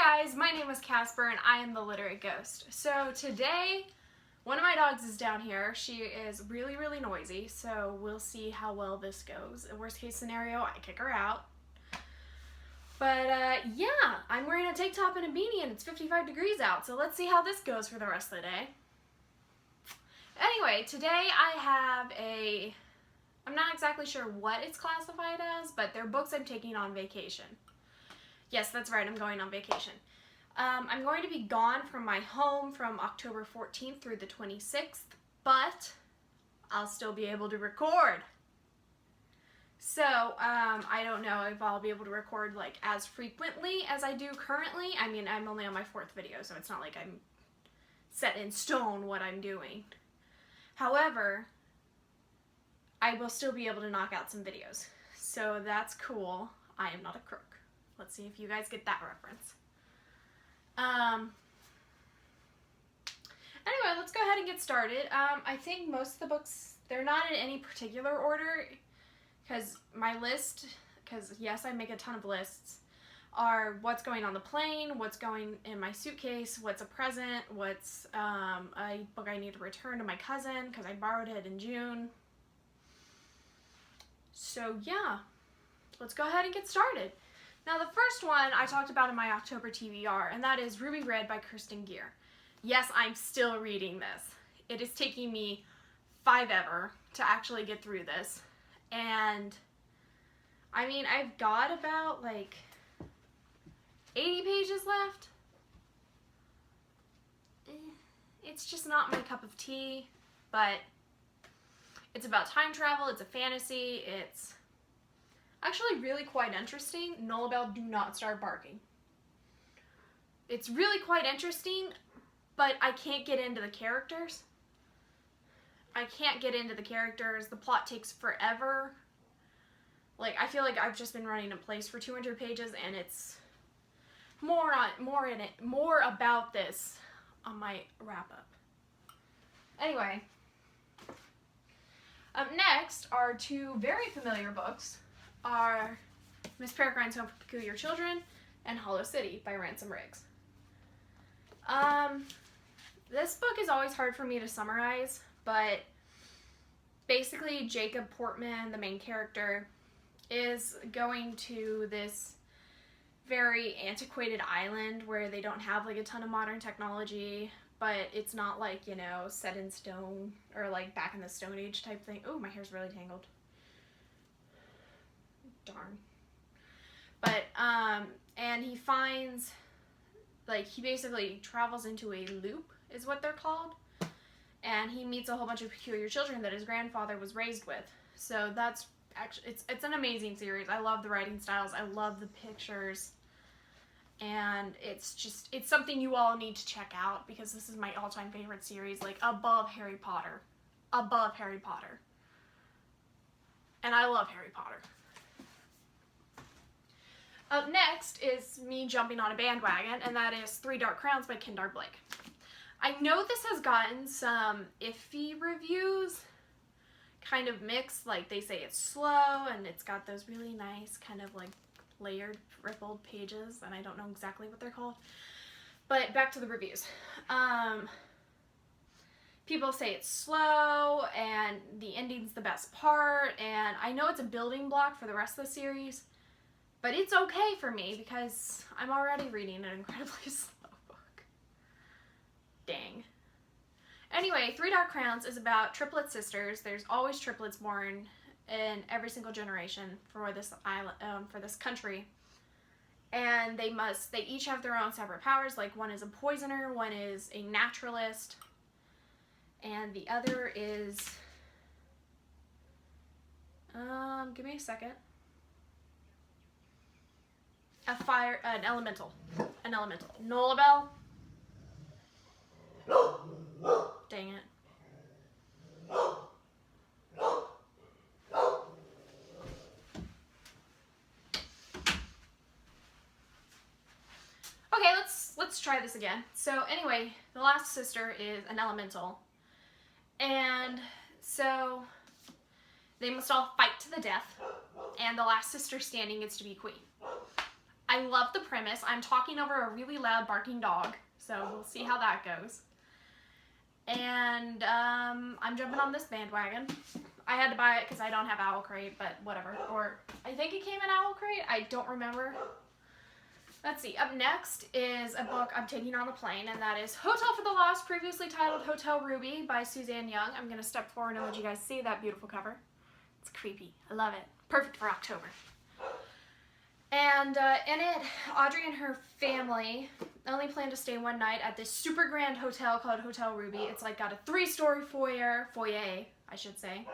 guys, my name is Casper and I am the Literate Ghost. So today, one of my dogs is down here. She is really noisy, so we'll see how well this goes. Worst case scenario, I kick her out. But yeah, I'm wearing a tank top and a beanie and it's 55 degrees out, so let's see how this goes for the rest of the day. Anyway, today I have I'm not exactly sure what it's classified as, but they're books I'm taking on vacation. Yes, that's right, I'm going on vacation. I'm going to be gone from my home from October 14th through the 26th, but I'll still be able to record. So, I don't know if I'll be able to record like as frequently as I do currently. I mean, I'm only on my 4th video, so it's not like I'm set in stone what I'm doing. However, I will still be able to knock out some videos. So that's cool. I am not a crook. Let's see if you guys get that reference. Anyway, let's go ahead and get started. I think most of the books, they're not in any particular order, because my list, because yes, I make a ton of lists, are what's going on the plane, what's going in my suitcase, what's a present, what's a book I need to return to my cousin, because I borrowed it in June. So yeah, let's go ahead and get started. Now the first one I talked about in my October TBR, and that is Ruby Red by Kerstin Gier. Yes, I'm still reading this. It is taking me forever to actually get through this. And, I mean, I've got about, like, 80 pages left. It's just not my cup of tea, but it's about time travel, it's a fantasy, it's actually really quite interesting. Nullabelle, do not start barking. It's really quite interesting, but I can't get into the characters. The plot takes forever. Like, I feel like I've just been running in place for 200 pages, and it's more about this on my wrap-up. Anyway, up next are two very familiar books. Are Miss Peregrine's Home for Peculiar Children and Hollow City by Ransom. This book is always hard for me to summarize, but basically Jacob Portman, the main character, is going to this very antiquated island where they don't have like a ton of modern technology, but it's not like, you know, set in stone or like back in the Stone Age type thing. Oh, my hair's really tangled. Darn. But, and he finds, like, he basically travels into a loop, is what they're called, and he meets a whole bunch of peculiar children that his grandfather was raised with. So that's actually, it's an amazing series. I love the writing styles, I love the pictures, and it's something you all need to check out, because this is my all-time favorite series, like, above Harry Potter. Above Harry Potter. And I love Harry Potter. Up next is me jumping on a bandwagon, and that is Three Dark Crowns by Kendare. I know this has gotten some iffy reviews, kind of mixed, like they say it's slow, and it's got those really nice kind of like layered, rippled pages, and I don't know exactly what they're called. But back to the reviews. People say it's slow, and the ending's the best part, and I know it's a building block for the rest of the series, but it's okay for me because I'm already reading an incredibly slow book. Dang. Anyway, Three Dark Crowns is about triplet sisters. There's always triplets born in every single generation for this island, for this country. And they each have their own separate powers. Like, one is a poisoner, one is a naturalist, and the other is, give me a second. An elemental. Nullabelle. Dang it. Okay, let's try this again. So anyway, the last sister is an elemental. And so they must all fight to the death, and the last sister standing gets to be queen. I love the premise. I'm talking over a really loud barking dog, so we'll see how that goes. And I'm jumping on this bandwagon. I had to buy it because I don't have Owl Crate, but whatever. Or I think it came in Owl Crate. I don't remember. Let's see. Up next is a book I'm taking on the plane, and that is Hotel for the Lost, previously titled Hotel Ruby by Suzanne Young. I'm going to step forward and let you guys see that beautiful cover. It's creepy. I love it. Perfect for October. And in it, Audrey and her family only plan to stay one night at this super grand hotel called Hotel Ruby. It's like got a 3-story foyer, I should say.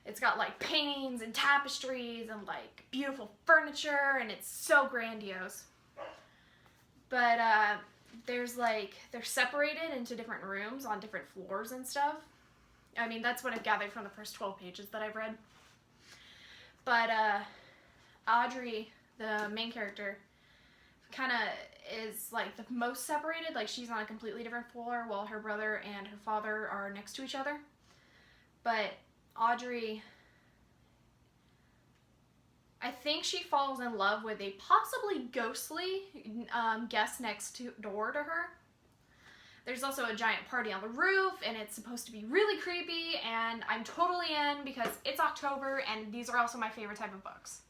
It's got like paintings and tapestries and like beautiful furniture, and it's so grandiose. But there's like, they're separated into different rooms on different floors and stuff. I mean, that's what I've gathered from the first 12 pages that I've read. But Audrey, the main character, kind of is like the most separated. Like, she's on a completely different floor while her brother and her father are next to each other. But Audrey, I think she falls in love with a possibly ghostly guest next door to her. There's also a giant party on the roof, and it's supposed to be really creepy, and I'm totally in because it's October, and these are also my favorite type of books.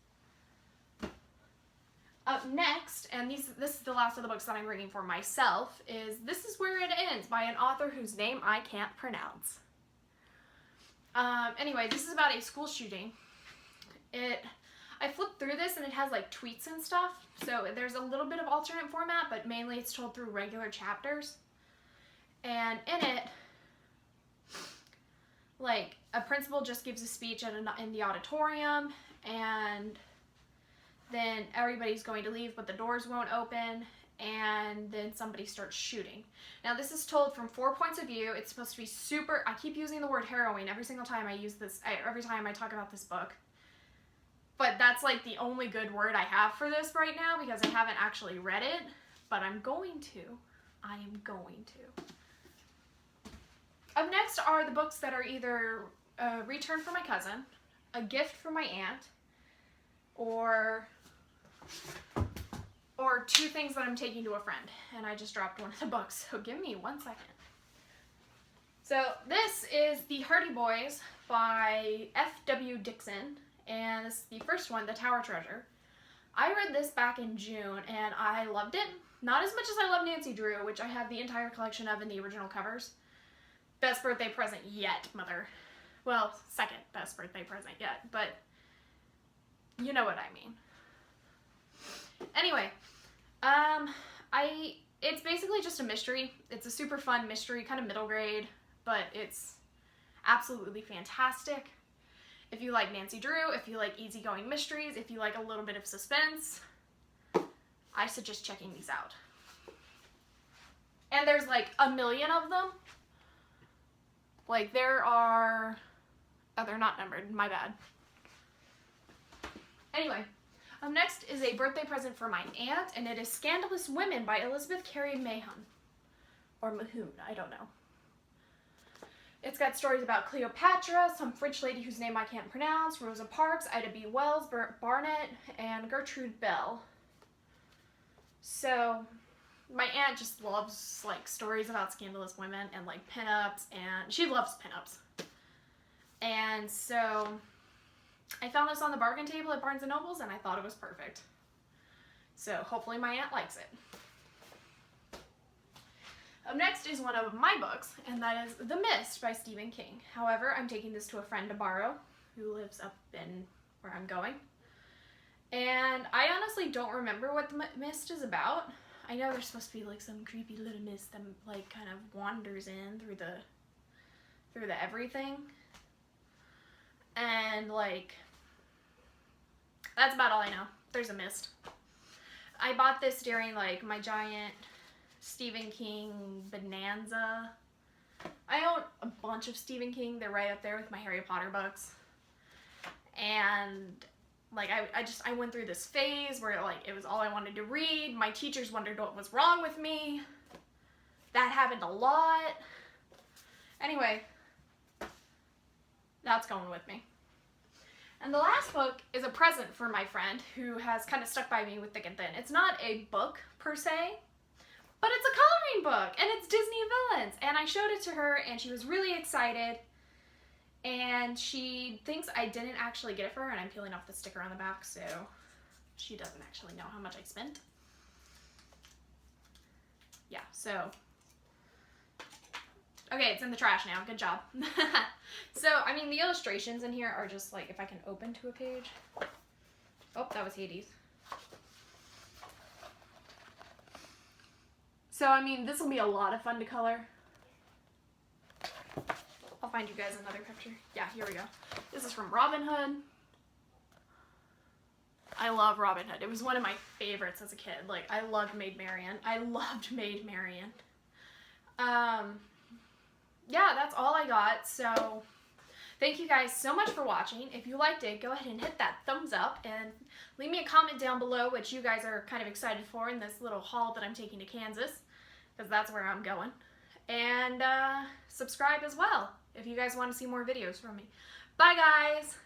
Up next, and this is the last of the books that I'm reading for myself, is This Is Where It Ends by an author whose name I can't pronounce. Anyway, this is about a school shooting. I flipped through this and it has like tweets and stuff, so there's a little bit of alternate format, but mainly it's told through regular chapters. And in it, like, a principal just gives a speech in the auditorium, and then everybody's going to leave, but the doors won't open, and then somebody starts shooting. Now, this is told from 4 points of view. It's supposed to be super, I keep using the word harrowing every single time I use this, every time I talk about this book. But that's like the only good word I have for this right now because I haven't actually read it, but I'm going to. I am going to. Up next are the books that are either a return from my cousin, a gift from my aunt, or 2 things that I'm taking to a friend. And I just dropped one of the books, so give me 1 second. So this is The Hardy Boys by F.W. Dixon, and this is the first one, The Tower Treasure. I read this back in June, and I loved it. Not as much as I love Nancy Drew, which I have the entire collection of in the original covers. Best birthday present yet, mother. Well, second best birthday present yet, but you know what I mean. Anyway, it's basically just a mystery. It's a super fun mystery, kind of middle grade, but it's absolutely fantastic. If you like Nancy Drew, if you like easygoing mysteries, if you like a little bit of suspense, I suggest checking these out. And there's like a million of them. Like, there are... Oh, they're not numbered. My bad. Anyway, up next is a birthday present for my aunt, and it is Scandalous Women by Elizabeth Kerri Mahon. Or Mahon, I don't know. It's got stories about Cleopatra, some French lady whose name I can't pronounce, Rosa Parks, Ida B. Wells, Barnett, and Gertrude Bell. So... my aunt just loves, like, stories about scandalous women and, like, pinups, and she loves pinups. And so I found this on the bargain table at Barnes & Noble's, and I thought it was perfect. So hopefully my aunt likes it. Up next is one of my books, and that is The Mist by Stephen King. However, I'm taking this to a friend to borrow who lives up in where I'm going. And I honestly don't remember what The Mist is about. I know there's supposed to be like some creepy little mist that like kind of wanders in through the everything. And like, that's about all I know. There's a mist. I bought this during like my giant Stephen King bonanza. I own a bunch of Stephen King. They're right up there with my Harry Potter books. And like, I went through this phase where, like, it was all I wanted to read. My teachers wondered what was wrong with me. That happened a lot. Anyway, that's going with me. And the last book is a present for my friend who has kind of stuck by me with thick and thin. It's not a book per se, but it's a coloring book, and it's Disney Villains. And I showed it to her, and she was really excited. And she thinks I didn't actually get it for her, and I'm peeling off the sticker on the back, so she doesn't actually know how much I spent. Yeah, so... Okay, it's in the trash now. Good job. So, I mean, the illustrations in here are just like, if I can open to a page. Oh, that was Hades. So, I mean, this will be a lot of fun to color. I'll find you guys another picture. Yeah, here we go. This is from Robin Hood. I love Robin Hood. It was one of my favorites as a kid. Like, I loved Maid Marian. I loved Maid Marian. Yeah, that's all I got. So, thank you guys so much for watching. If you liked it, go ahead and hit that thumbs up and leave me a comment down below what you guys are kind of excited for in this little haul that I'm taking to Kansas, because that's where I'm going. And subscribe as well if you guys want to see more videos from me. Bye, guys!